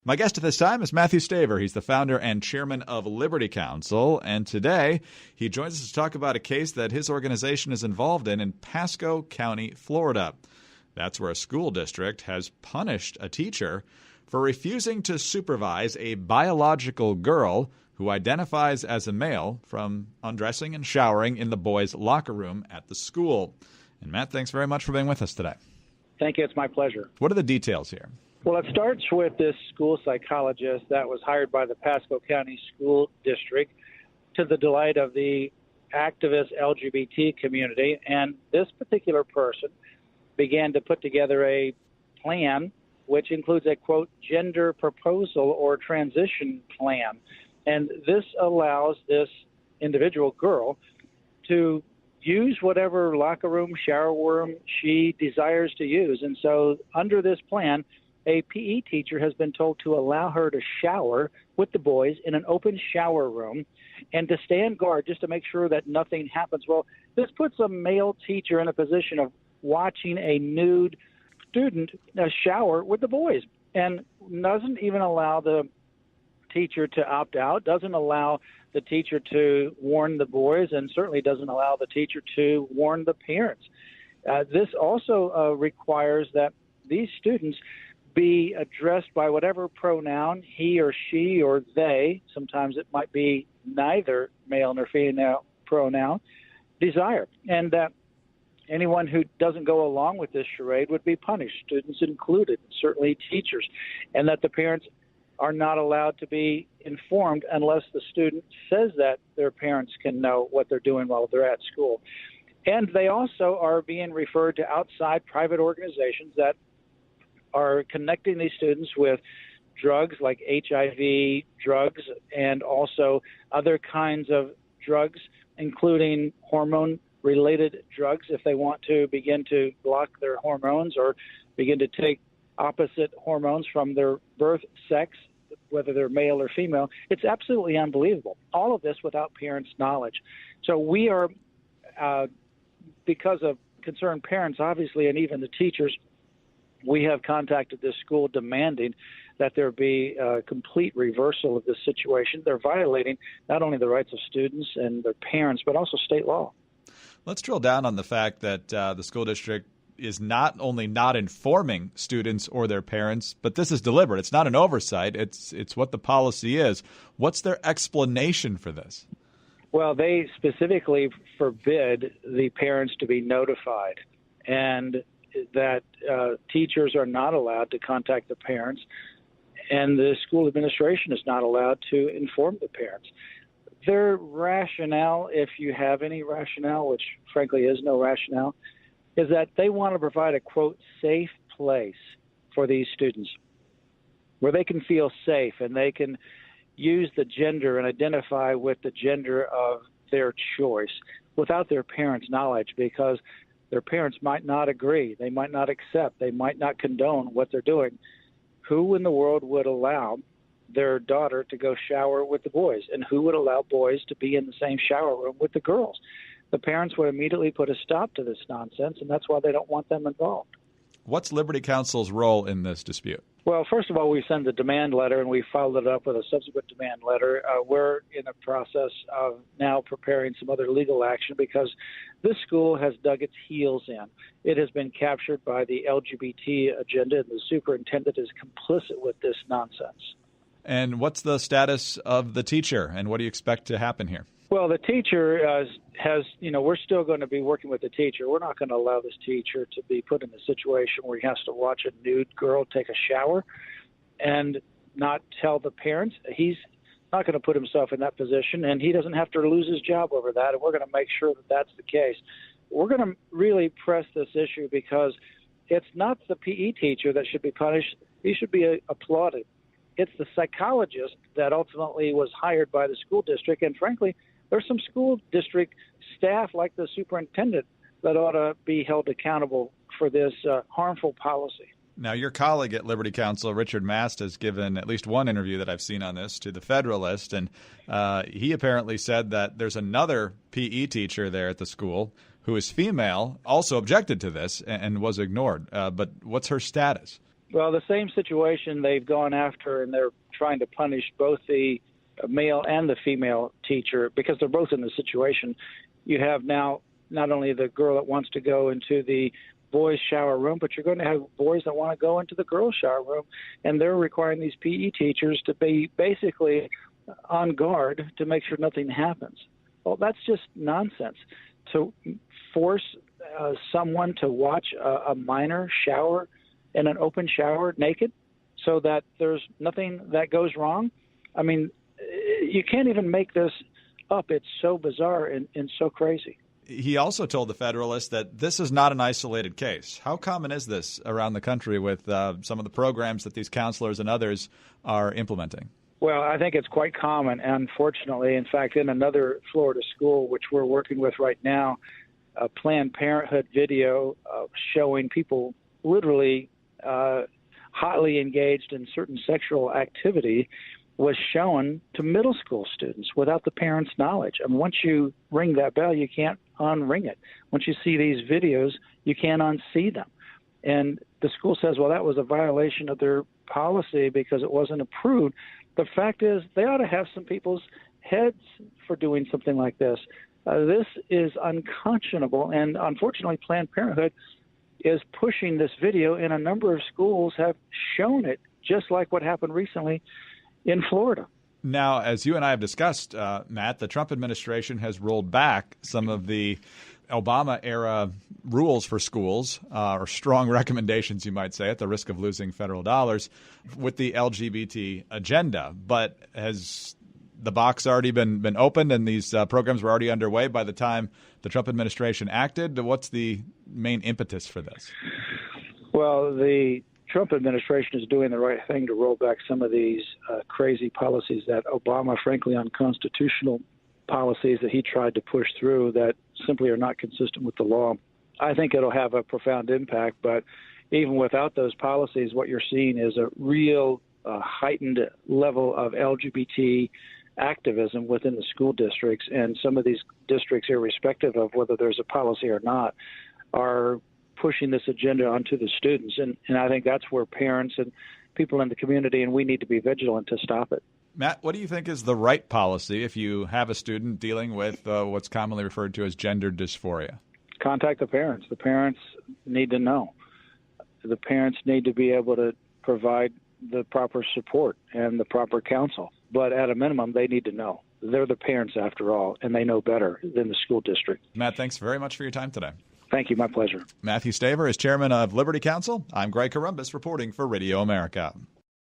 My guest at this time is Mathew Staver. He's the founder and chairman of Liberty Counsel, and today he joins us to talk about a case that his organization is involved in Pasco County, Florida. That's where a school district has punished a teacher for refusing to supervise a biological girl who identifies as a male from undressing and showering in the boys' locker room at the school. And Matt, thanks very much for being with us today. Thank you. It's my pleasure. What are the details here? Well, it starts with this school psychologist that was hired by the Pasco County School District to the delight of the activist LGBT community. And this particular person began to put together a plan which includes a, quote, gender proposal or transition plan. And this allows this individual girl to use whatever locker room, shower room she desires to use. And so under this plan, a PE teacher has been told to allow her to shower with the boys in an open shower room and to stand guard just to make sure that nothing happens. Well, this puts a male teacher in a position of watching a nude student shower with the boys and doesn't even allow the teacher to opt out, doesn't allow the teacher to warn the boys, and certainly doesn't allow the teacher to warn the parents. This also requires that these students be addressed by whatever pronoun he or she or they, sometimes it might be neither male nor female pronoun, desire. And that anyone who doesn't go along with this charade would be punished, students included, certainly teachers, and that the parents are not allowed to be informed unless the student says that their parents can know what they're doing while they're at school. And they also are being referred to outside private organizations that are connecting these students with drugs like HIV drugs and also other kinds of drugs, including hormone-related drugs if they want to begin to block their hormones or begin to take opposite hormones from their birth sex, whether they're male or female. It's absolutely unbelievable. All of this without parents' knowledge. So we are, because of concerned parents, obviously, and even the teachers, we have contacted this school demanding that there be a complete reversal of this situation. They're violating not only the rights of students and their parents, but also state law. Let's drill down on the fact that the school district is not only not informing students or their parents, but this is deliberate. It's not an oversight. It's what the policy is. What's their explanation for this? Well, they specifically forbid the parents to be notified, and that teachers are not allowed to contact the parents, and the school administration is not allowed to inform the parents. Their rationale, if you have any rationale, which frankly is no rationale, is that they want to provide a, quote, safe place for these students where they can feel safe and they can use the gender and identify with the gender of their choice without their parents' knowledge, because their parents might not agree, they might not accept, they might not condone what they're doing. Who in the world would allow their daughter to go shower with the boys, and who would allow boys to be in the same shower room with the girls? The parents would immediately put a stop to this nonsense, and that's why they don't want them involved. What's Liberty Counsel's role in this dispute? Well, first of all, we send a demand letter, and we followed it up with a subsequent demand letter. We're in the process of now preparing some other legal action because this school has dug its heels in. It has been captured by the LGBT agenda, and the superintendent is complicit with this nonsense. And what's the status of the teacher, and what do you expect to happen here? Well, the teacher has, we're still going to be working with the teacher. We're not going to allow this teacher to be put in a situation where he has to watch a nude girl take a shower and not tell the parents. He's not going to put himself in that position, and he doesn't have to lose his job over that, and we're going to make sure that that's the case. We're going to really press this issue because it's not the PE teacher that should be punished. He should be applauded. It's the psychologist that ultimately was hired by the school district, and frankly, there's some school district staff like the superintendent that ought to be held accountable for this harmful policy. Now, your colleague at Liberty Counsel, Richard Mast, has given at least one interview that I've seen on this to the Federalist, and he apparently said that there's another PE teacher there at the school who is female, also objected to this and was ignored. But what's her status? Well, the same situation they've gone after, and they're trying to punish both the male and the female teacher because they're both in the situation. You have now not only the girl that wants to go into the boys' shower room, but you're going to have boys that want to go into the girls' shower room, and they're requiring these PE teachers to be basically on guard to make sure nothing happens. Well, that's just nonsense. To force someone to watch a minor shower in an open shower naked so that there's nothing that goes wrong. I mean, you can't even make this up. It's so bizarre and so crazy. He also told the Federalist that this is not an isolated case. How common is this around the country with some of the programs that these counselors and others are implementing? Well, I think it's quite common. Unfortunately, in fact, in another Florida school, which we're working with right now, a Planned Parenthood video showing people literally hotly engaged in certain sexual activity was shown to middle school students without the parents' knowledge. And once you ring that bell, you can't unring it. Once you see these videos, you can't unsee them. And the school says, well, that was a violation of their policy because it wasn't approved. The fact is, they ought to have some people's heads for doing something like this. This is unconscionable, and unfortunately, Planned Parenthood is pushing this video, and a number of schools have shown it, just like what happened recently in Florida. Now, as you and I have discussed, Matt, the Trump administration has rolled back some of the Obama-era rules for schools, or strong recommendations, you might say, at the risk of losing federal dollars, with the LGBT agenda. But has the box already been opened and these programs were already underway by the time the Trump administration acted? What's the main impetus for this? Well, the Trump administration is doing the right thing to roll back some of these crazy policies that Obama, frankly, unconstitutional policies that he tried to push through that simply are not consistent with the law. I think it'll have a profound impact, but even without those policies, what you're seeing is a real heightened level of LGBT activism within the school districts, and some of these districts, irrespective of whether there's a policy or not, are pushing this agenda onto the students. And I think that's where parents and people in the community, and we need to be vigilant to stop it. Matt, what do you think is the right policy if you have a student dealing with what's commonly referred to as gender dysphoria? Contact the parents. The parents need to know. The parents need to be able to provide the proper support and the proper counsel. But at a minimum, they need to know. They're the parents, after all, and they know better than the school district. Matt, thanks very much for your time today. Thank you. My pleasure. Mathew Staver is chairman of Liberty Counsel. I'm Greg Columbus reporting for Radio America.